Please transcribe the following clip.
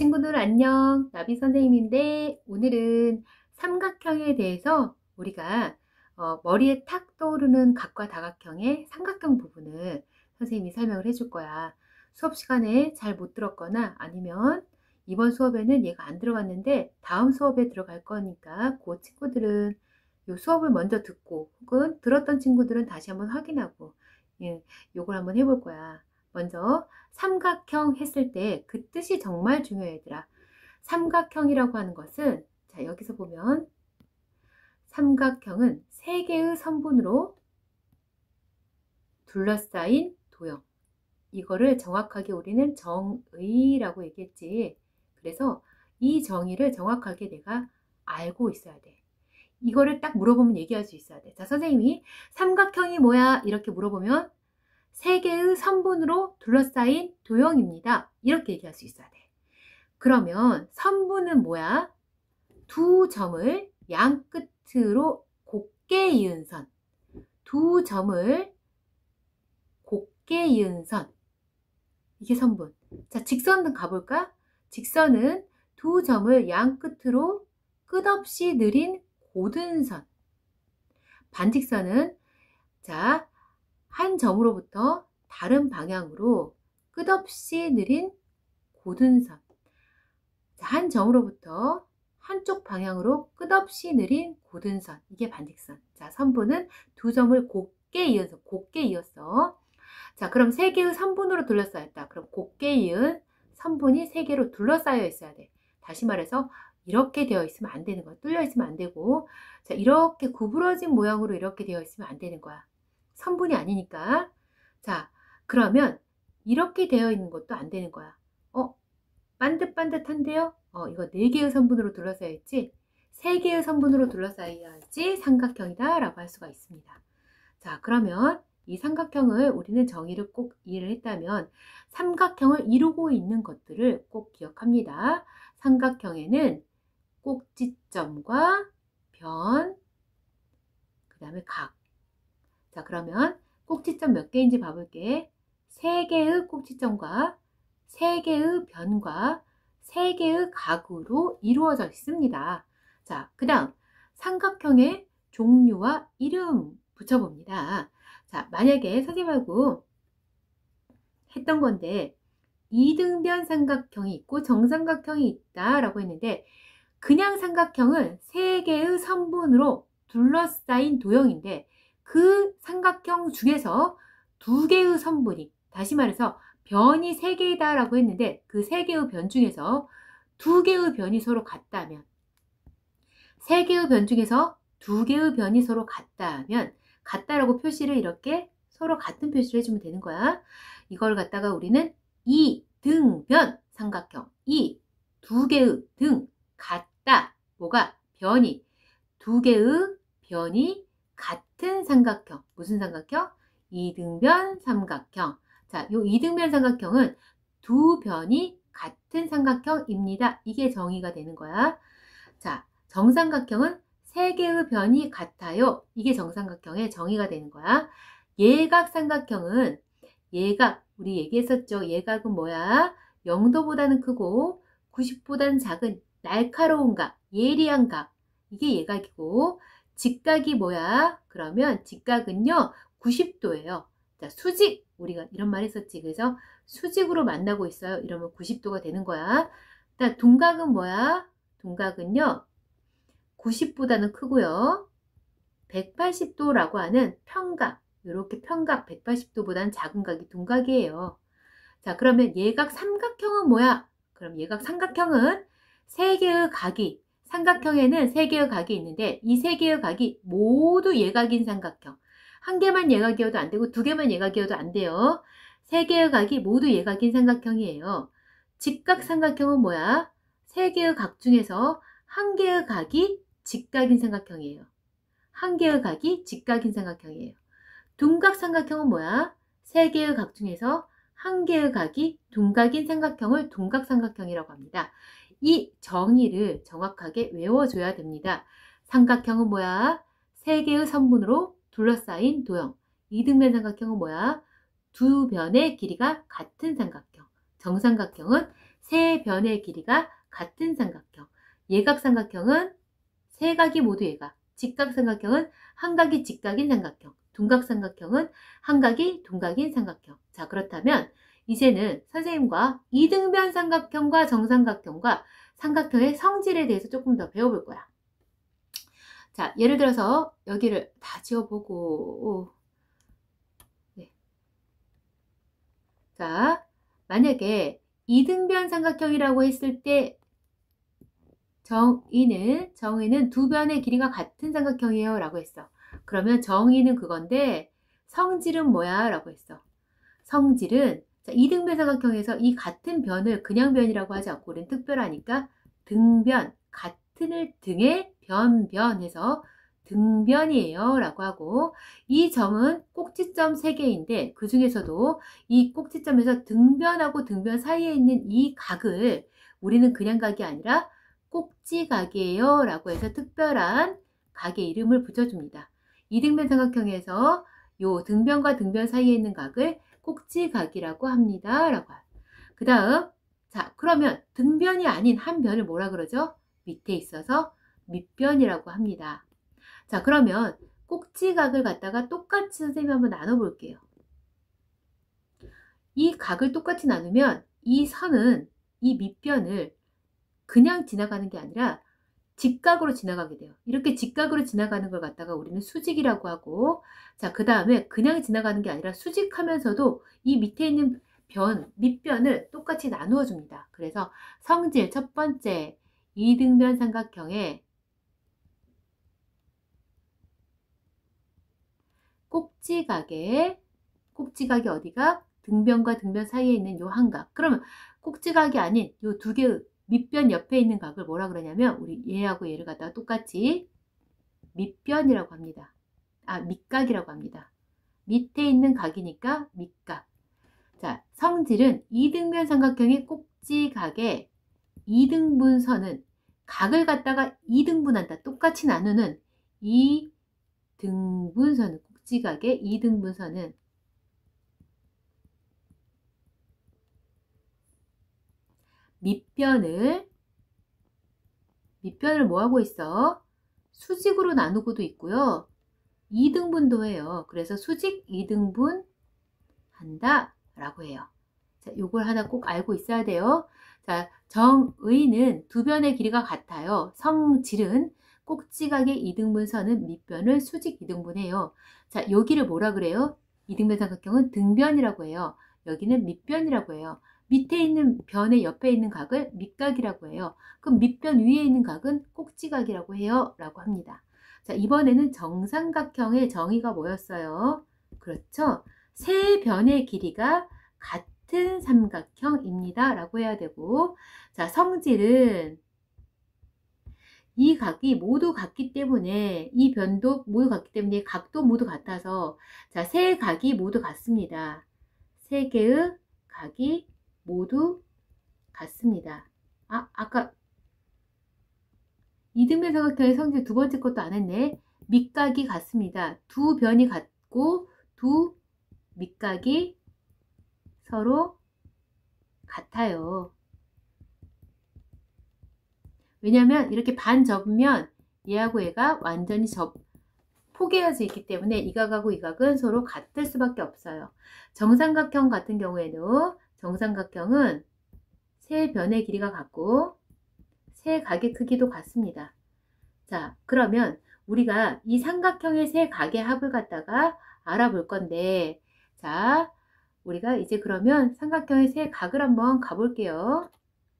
친구들 안녕. 나비 선생님인데 오늘은 삼각형에 대해서 우리가 머리에 탁 떠오르는 각과 다각형의 삼각형 부분을 선생님이 설명을 해줄 거야. 수업 시간에 잘 못 들었거나 아니면 이번 수업에는 얘가 안 들어갔는데 다음 수업에 들어갈 거니까 그 친구들은 요 수업을 먼저 듣고 혹은 들었던 친구들은 다시 한번 확인하고 요걸 한번 해볼 거야. 먼저 삼각형 했을 때 그 뜻이 정말 중요해 얘들아. 삼각형이라고 하는 것은 자 여기서 보면 삼각형은 세 개의 선분으로 둘러싸인 도형. 이거를 정확하게 우리는 정의라고 얘기했지. 그래서 이 정의를 정확하게 내가 알고 있어야 돼. 이거를 딱 물어보면 얘기할 수 있어야 돼. 자, 선생님이 삼각형이 뭐야? 이렇게 물어보면 세 개의 선분으로 둘러싸인 도형입니다. 이렇게 얘기할 수 있어야 돼. 그러면 선분은 뭐야? 두 점을 양 끝으로 곱게 이은 선. 두 점을 곱게 이은 선. 이게 선분. 자, 직선은 가볼까? 직선은 두 점을 양 끝으로 끝없이 느린 고든 선. 반직선은 자, 한 점으로부터 다른 방향으로 끝없이 느린 고든 선. 자, 한 점으로부터 한쪽 방향으로 끝없이 느린 고든 선. 이게 반직선. 자, 선분은 두 점을 곱게 이어서 곱게 이었어. 자, 그럼 세 개의 선분으로 둘러싸였다. 그럼 곱게 이은 선분이 세 개로 둘러싸여 있어야 돼. 다시 말해서 이렇게 되어 있으면 안 되는 거야. 뚫려 있으면 안 되고, 자, 이렇게 구부러진 모양으로 이렇게 되어 있으면 안 되는 거야. 선분이 아니니까. 자, 그러면 이렇게 되어 있는 것도 안 되는 거야. 반듯반듯한데요? 이거 4개의 선분으로 둘러싸여 있지? 3개의 선분으로 둘러싸여야지 삼각형이다 라고 할 수가 있습니다. 자, 그러면 이 삼각형을 우리는 정의를 꼭 이해를 했다면 삼각형을 이루고 있는 것들을 꼭 기억합니다. 삼각형에는 꼭지점과 변, 그 다음에 각. 자, 그러면 꼭지점 몇 개인지 봐볼게. 3개의 꼭지점과 3개의 변과 3개의 각으로 이루어져 있습니다. 자, 그 다음 삼각형의 종류와 이름 붙여봅니다. 자, 만약에 선생님하고 했던 건데 이등변 삼각형이 있고 정삼각형이 있다 라고 했는데 그냥 삼각형은 3개의 선분으로 둘러싸인 도형인데 그 삼각형 중에서 2개의 선분이 다시 말해서 변이 3개이다 라고 했는데 그 3개의 변 중에서 2개의 변이 서로 같다면 3개의 변 중에서 2개의 변이 서로 같다면 같다라고 표시를 이렇게 서로 같은 표시를 해주면 되는 거야. 이걸 갖다가 우리는 이등변 삼각형 이 2개의 등 같다 뭐가 변이 2개의 변이 같은 삼각형 무슨 삼각형? 이등변 삼각형. 자, 요 이등변 삼각형은 두 변이 같은 삼각형입니다. 이게 정의가 되는 거야. 자, 정삼각형은 3개의 변이 같아요. 이게 정삼각형의 정의가 되는 거야. 예각 삼각형은 예각, 우리 얘기했었죠. 예각은 뭐야? 0도보다는 크고 90보다는 작은 날카로운 각, 예리한 각. 이게 예각이고 직각이 뭐야? 그러면 직각은요. 90도예요. 자, 수직. 우리가 이런 말 했었지. 그래서 수직으로 만나고 있어요. 이러면 90도가 되는 거야. 자, 둔각은 뭐야? 둔각은요. 90보다는 크고요. 180도라고 하는 평각. 이렇게 평각 180도보다는 작은 각이 둔각이에요. 자, 그러면 예각 삼각형은 뭐야? 그럼 예각 삼각형은 3개의 각이 삼각형에는 3개의 각이 있는데 이 3개의 각이 모두 예각인 삼각형. 한 개만 예각이어도 안 되고 2개만 예각이어도 안 돼요. 3개의 각이 모두 예각인 삼각형이에요. 직각 삼각형은 뭐야? 3개의 각 중에서 한 개의 각이 직각인 삼각형이에요. 한 개의 각이 직각인 삼각형이에요. 둔각 삼각형은 뭐야? 3개의 각 중에서 한 개의 각이 둔각인 삼각형을 둔각 삼각형이라고 합니다. 이 정의를 정확하게 외워줘야 됩니다. 삼각형은 뭐야? 3개의 선분으로 둘러싸인 도형. 이등변 삼각형은 뭐야? 두 변의 길이가 같은 삼각형. 정삼각형은 세 변의 길이가 같은 삼각형. 예각삼각형은 세 각이 모두 예각. 직각삼각형은 한 각이 직각인 삼각형. 둔각삼각형은 한 각이 둔각인 삼각형. 자, 그렇다면 이제는 선생님과 이등변 삼각형과 정삼각형과 삼각형의 성질에 대해서 조금 더 배워볼 거야. 자, 예를 들어서 여기를 다 지워보고, 네. 자, 만약에 이등변 삼각형이라고 했을 때 정의는 두 변의 길이가 같은 삼각형이에요 라고 했어. 그러면 정의는 그건데 성질은 뭐야 라고 했어. 성질은 자, 이등변 삼각형에서 이 같은 변을 그냥 변이라고 하지 않고 우리는 특별하니까 등변, 같은을 등에 변해서 등변이에요 라고 하고, 이 점은 꼭지점 3개인데 그 중에서도 이 꼭지점에서 등변하고 등변 사이에 있는 이 각을 우리는 그냥 각이 아니라 꼭지각이에요 라고 해서 특별한 각의 이름을 붙여줍니다. 이등변 삼각형에서 요 등변과 등변 사이에 있는 각을 꼭지각이라고 합니다 라고. 그 다음, 자, 그러면 등변이 아닌 한 변을 뭐라 그러죠? 밑에 있어서 밑변이라고 합니다. 자, 그러면 꼭지각을 갖다가 똑같이 선생님이 한번 나눠 볼게요. 이 각을 똑같이 나누면 이 선은 이 밑변을 그냥 지나가는 게 아니라 직각으로 지나가게 돼요. 이렇게 직각으로 지나가는 걸 갖다가 우리는 수직이라고 하고, 자, 그 다음에 그냥 지나가는 게 아니라 수직하면서도 이 밑에 있는 밑변을 똑같이 나누어 줍니다. 그래서 성질 첫 번째, 이등변 삼각형의 꼭지각이 어디가? 등변과 등변 사이에 있는 요 한 각. 그러면 꼭지각이 아닌 요 두 개의 밑변 옆에 있는 각을 뭐라 그러냐면 우리 얘하고 얘를 갖다가 똑같이 밑변이라고 합니다. 밑각이라고 합니다. 밑에 있는 각이니까 밑각. 자, 성질은 이등변 삼각형의 꼭지각의 이등분선은 각을 갖다가 이등분한다. 똑같이 나누는 이등분선은 꼭지각의 이등분선은 밑변을 뭐하고 있어? 수직으로 나누고도 있고요. 2등분도 해요. 그래서 수직 2등분 한다 라고 해요. 자, 요걸 하나 꼭 알고 있어야 돼요. 자, 정의는 두 변의 길이가 같아요. 성질은 꼭지각의 2등분선은 밑변을 수직 2등분해요. 자, 여기를 뭐라 그래요? 이등변 삼각형은 등변이라고 해요. 여기는 밑변이라고 해요. 밑에 있는 변의 옆에 있는 각을 밑각이라고 해요. 그럼 밑변 위에 있는 각은 꼭지각이라고 해요 라고 합니다. 자, 이번에는 정삼각형의 정의가 뭐였어요? 그렇죠? 세 변의 길이가 같은 삼각형입니다 라고 해야 되고, 자, 성질은 이 각이 모두 같기 때문에 이 변도 모두 같기 때문에 각도 모두 같아서, 자, 세 각이 모두 같습니다. 세 개의 각이 모두 같습니다. 아까 이등변 삼각형의 성질 두 번째 것도 안 했네. 밑각이 같습니다. 두 변이 같고 두 밑각이 서로 같아요. 왜냐면 이렇게 반 접으면 얘하고 얘가 완전히 포개어져 있기 때문에 이 각하고 이 각은 서로 같을 수밖에 없어요. 정삼각형 같은 경우에는 정삼각형은 세 변의 길이가 같고 세 각의 크기도 같습니다. 자, 그러면 우리가 이 삼각형의 세 각의 합을 갖다가 알아볼 건데, 자, 우리가 이제 그러면 삼각형의 세 각을 한번 가볼게요.